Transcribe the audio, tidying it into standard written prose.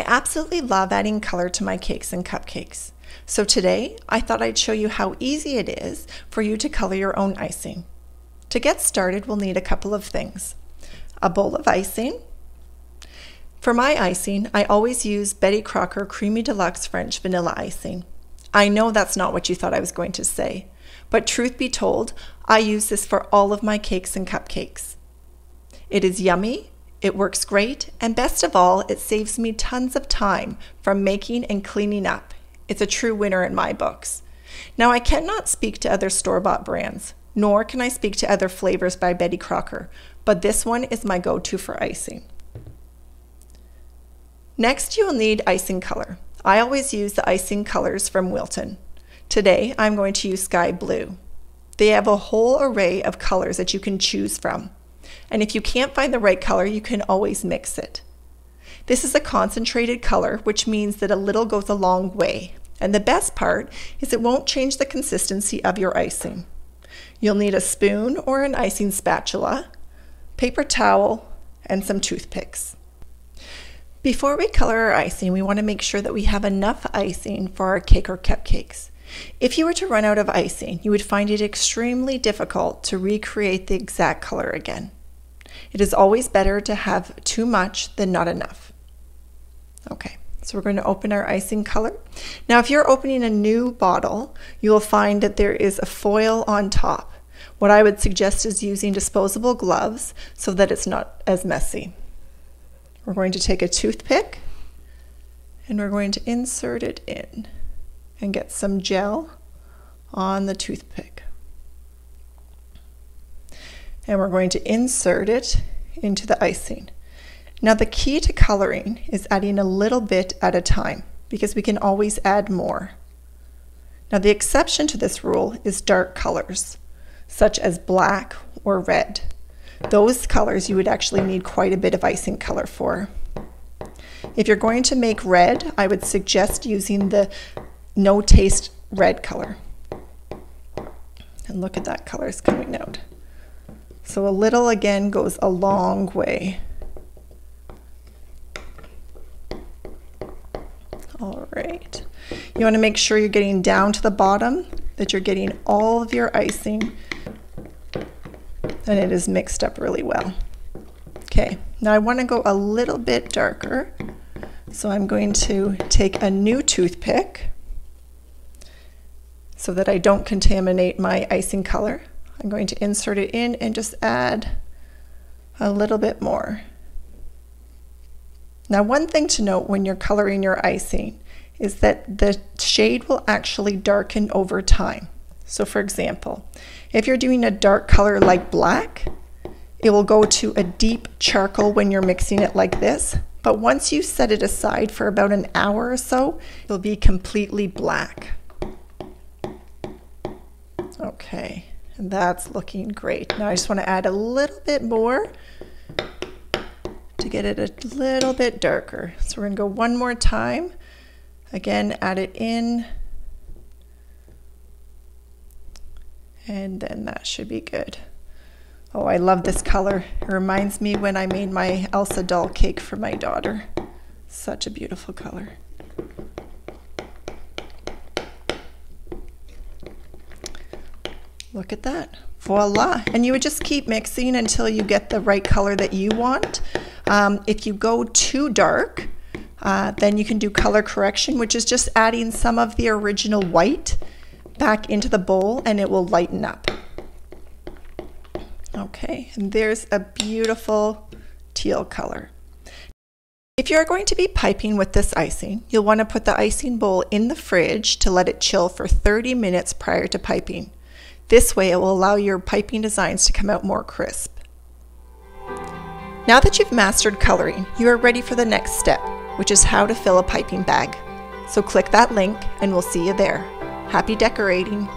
I absolutely love adding color to my cakes and cupcakes. So today, I thought I'd show you how easy it is for you to color your own icing. To get started, we'll need a couple of things. A bowl of icing. For my icing, I always use Betty Crocker Creamy Deluxe French Vanilla Icing. I know that's not what you thought I was going to say, but truth be told, I use this for all of my cakes and cupcakes. It is yummy, it works great, and best of all, it saves me tons of time from making and cleaning up. It's a true winner in my books. Now, I cannot speak to other store-bought brands, nor can I speak to other flavors by Betty Crocker, but this one is my go-to for icing. Next, you will need icing color. I always use the Icing Colors from Wilton. Today, I'm going to use Sky Blue. They have a whole array of colors that you can choose from. And if you can't find the right color, you can always mix it. This is a concentrated color, which means that a little goes a long way. And the best part is it won't change the consistency of your icing. You'll need a spoon or an icing spatula, paper towel, and some toothpicks. Before we color our icing, we want to make sure that we have enough icing for our cake or cupcakes. If you were to run out of icing, you would find it extremely difficult to recreate the exact color again. It is always better to have too much than not enough. Okay, so we're going to open our icing color. Now, if you're opening a new bottle, you will find that there is a foil on top. What I would suggest is using disposable gloves so that it's not as messy. We're going to take a toothpick and we're going to insert it in and get some gel on the toothpick. And we're going to insert it into the icing. Now, the key to coloring is adding a little bit at a time because we can always add more. Now, the exception to this rule is dark colors such as black or red. Those colors you would actually need quite a bit of icing color for. If you're going to make red, I would suggest using the No Taste red color. And look at that, color is coming out. So a little again goes a long way. All right. You want to make sure you're getting down to the bottom, that you're getting all of your icing and it is mixed up really well. Okay, now I want to go a little bit darker. So I'm going to take a new toothpick so that I don't contaminate my icing color. I'm going to insert it in and just add a little bit more. Now, one thing to note when you're coloring your icing is that the shade will actually darken over time. So for example, if you're doing a dark color like black, it will go to a deep charcoal when you're mixing it like this. But once you set it aside for about an hour or so, it'll be completely black. Okay, and that's looking great. Now I just want to add a little bit more to get it a little bit darker. So we're going to go one more time. Again, add it in. And then that should be good. Oh, I love this color. It reminds me when I made my Elsa doll cake for my daughter. Such a beautiful color. Look at that. Voila. And you would just keep mixing until you get the right color that you want. If you go too dark, then you can do color correction, which is just adding some of the original white back into the bowl and it will lighten up. Okay, and there's a beautiful teal color. If you're going to be piping with this icing, you'll want to put the icing bowl in the fridge to let it chill for 30 minutes prior to piping. This way it will allow your piping designs to come out more crisp. Now that you've mastered coloring, you are ready for the next step, which is how to fill a piping bag. So click that link and we'll see you there. Happy decorating!